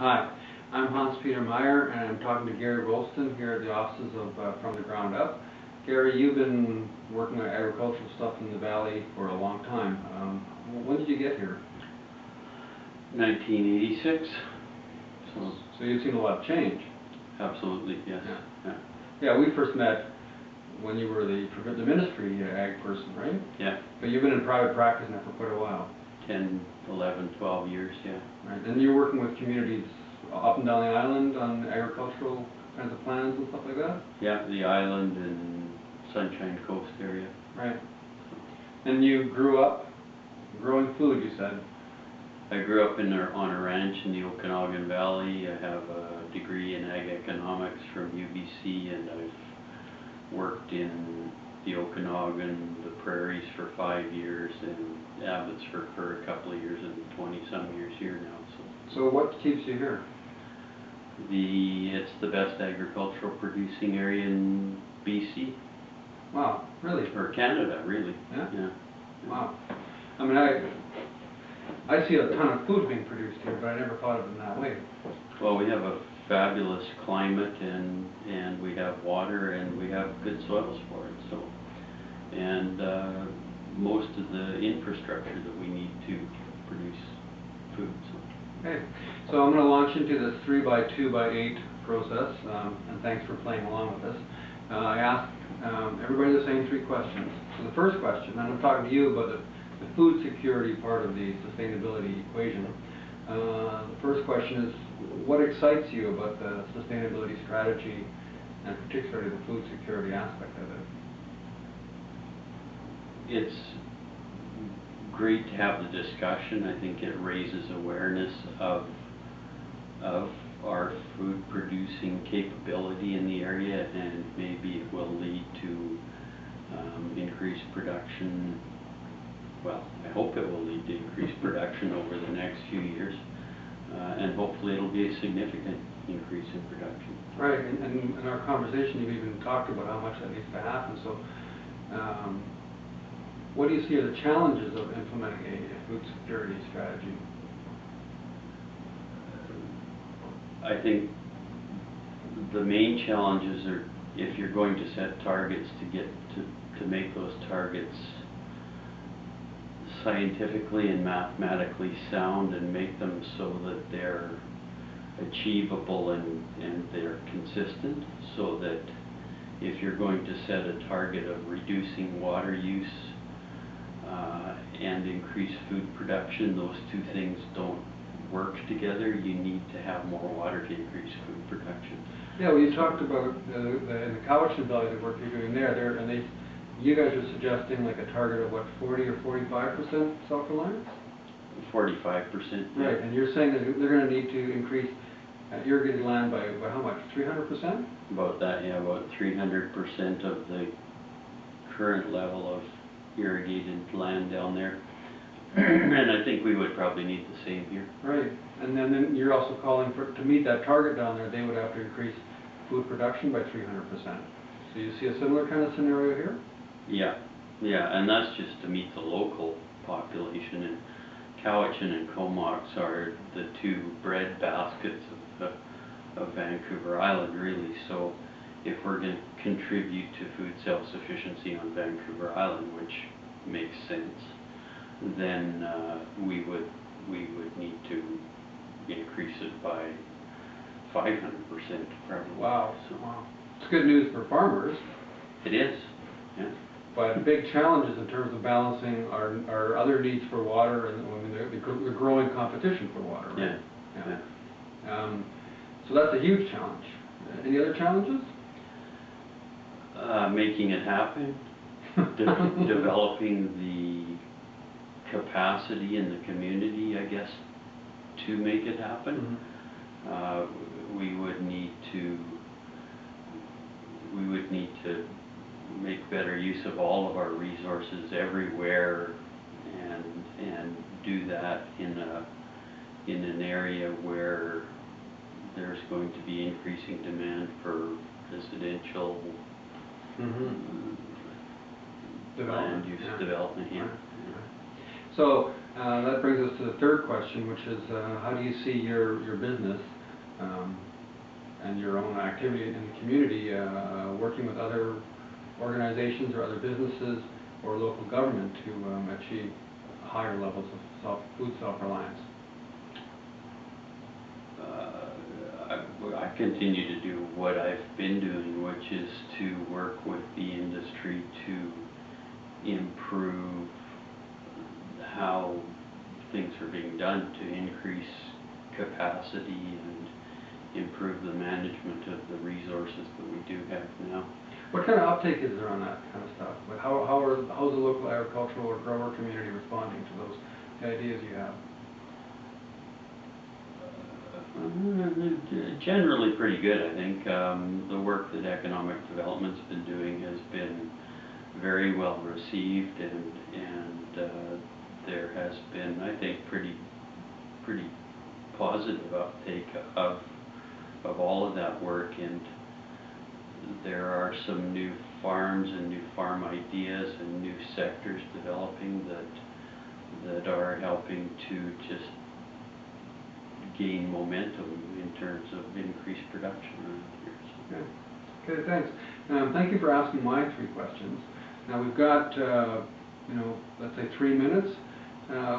Hi, I'm hanspetermeyer, and I'm talking to Gary Rolston here at the offices of From the Ground Up. Gary, you've been working on agricultural stuff in the valley for a long time. When did you get here? 1986. So you've seen a lot of change. Absolutely, yes. Yeah, we first met when you were the ministry ag person, right? Yeah. But you've been in private practice now for quite a while. 10, 11, 12 years, yeah. Right, and you're working with communities up and down the island on agricultural kinds of plans and stuff like that? Yeah, the island and Sunshine Coast area. Right. And you grew up growing food, you said? I grew up on a ranch in the Okanagan Valley. I have a degree in ag economics from UBC, and I've worked in the Okanagan, the prairies for 5 years, and Abbotsford for a couple of years, and 20-some years here now. So what keeps you here? It's the best agricultural producing area in BC. Wow, really? Or Canada, really. Yeah? Wow. I mean, I see a ton of food being produced here, but I never thought of it in that way. Well, we have a fabulous climate, and we have water, and we have good soils for it. So, and most of the infrastructure that we need to produce food. Okay, so I'm going to launch into this 3x2x8 process, and thanks for playing along with this. I asked everybody the same 3 questions. So the first question, and I'm talking to you about the food security part of the sustainability equation. The first question is, what excites you about the sustainability strategy, and particularly the food security aspect of it? It's great to have the discussion. I think it raises awareness of our food producing capability in the area, and maybe it will lead to increased production. Well, I hope it will lead to increased production over the next few years, and hopefully it'll be a significant increase in production. Right, and in our conversation you've even talked about how much that needs to happen. So what do you see are the challenges of implementing a food security strategy? I think the main challenges are, if you're going to set targets, to make those targets scientifically and mathematically sound, and make them so that they're achievable and they're consistent, so that if you're going to set a target of reducing water use and increase food production, those 2 things don't work together. You need to have more water to increase food production. Yeah, well, you talked about in the Cowichan Valley, the work you're doing there, and you guys are suggesting like a target of what, 40 or 45% self-reliance? 45%. Yeah. Right, and you're saying that they're going to need to increase irrigated land by how much? 300%? About that, yeah, about 300% of the current level of irrigated land down there. And I think we would probably need the same here. Right, and then you're also calling for, to meet that target down there, they would have to increase food production by 300%. So you see a similar kind of scenario here? Yeah, and that's just to meet the local population. And Cowichan and Comox are the 2 bread baskets of Vancouver Island, really. So if we're going to contribute to food self-sufficiency on Vancouver Island, which makes sense, then we would need to increase it by 500% probably. Wow. So, wow. It's good news for farmers. It is, yeah. But big challenges in terms of balancing our other needs for water, and I mean, the growing competition for water, right? Yeah. So that's a huge challenge. Any other challenges? Making it happen, developing the capacity in the community, I guess, to make it happen. Mm-hmm. We would need to make better use of all of our resources everywhere, and do that in an area where there's going to be increasing demand for residential land use development. Yeah. So that brings us to the third question, which is how do you see your business and your own activity in the community working with other organizations or other businesses or local government to achieve higher levels of food self-reliance? I continue to do what I've been doing, which is to work with the industry to improve how things are being done to increase capacity and improve the management of the resources that we do have now. What kind of uptake is there on that kind of stuff? Like how's the local agricultural or grower community responding to those ideas you have? Generally pretty good, I think. The work that economic development's been doing has been very well received, and there has been, I think, pretty positive uptake of all of that work, and there are some new farms and new farm ideas and new sectors developing that are helping to just gain momentum in terms of increased production around here. So. Okay, thanks. Thank you for asking my 3 questions. Now we've got, let's say 3 minutes.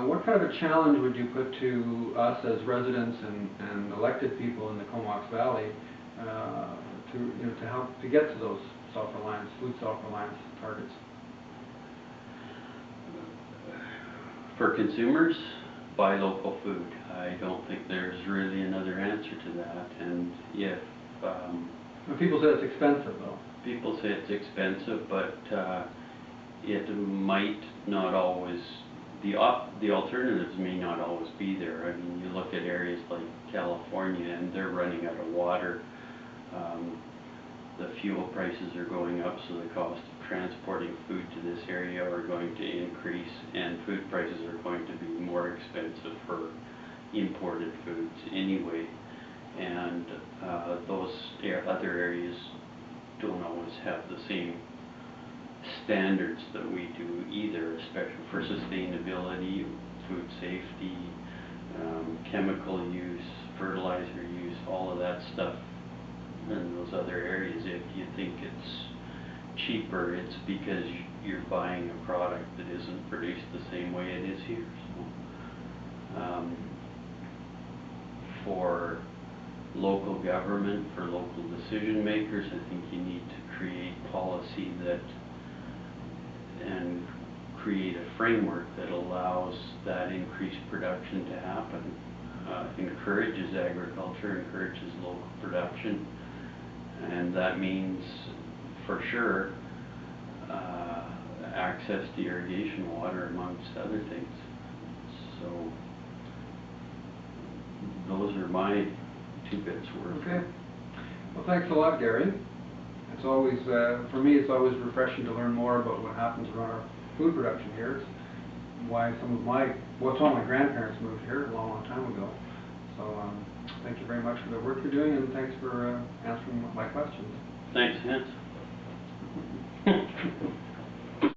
What kind of a challenge would you put to us as residents and elected people in the Comox Valley to help to get to those food self-reliance targets? For consumers, buy local food. I don't think there's really another answer to that. And if people say it's expensive, though. People say it's expensive, but it might not always. The alternatives may not always be there. I mean, you look at areas like California, and they're running out of water. The fuel prices are going up, so the cost of transporting food to this area are going to increase, and food prices are going to be more expensive for imported foods anyway. And those other areas don't always have the same standards that we do either, especially for sustainability, food safety, chemical use, fertilizer use, all of that stuff. In those other areas, if you think it's cheaper, it's because you're buying a product that isn't produced the same way it is here. So, for local government, for local decision makers, I think you need to create policy and create a framework that allows that increased production to happen, encourages agriculture, encourages local production. And that means, for sure, access to irrigation water, amongst other things. So, those are my 2 bits worth. Okay. Well, thanks a lot, Gary. It's always, for me, it's always refreshing to learn more about what happens around our food production here. It's why some of my grandparents moved here a long, long time ago. So, thank you very much for the work you're doing, and thanks for answering my questions. Thanks, Hans.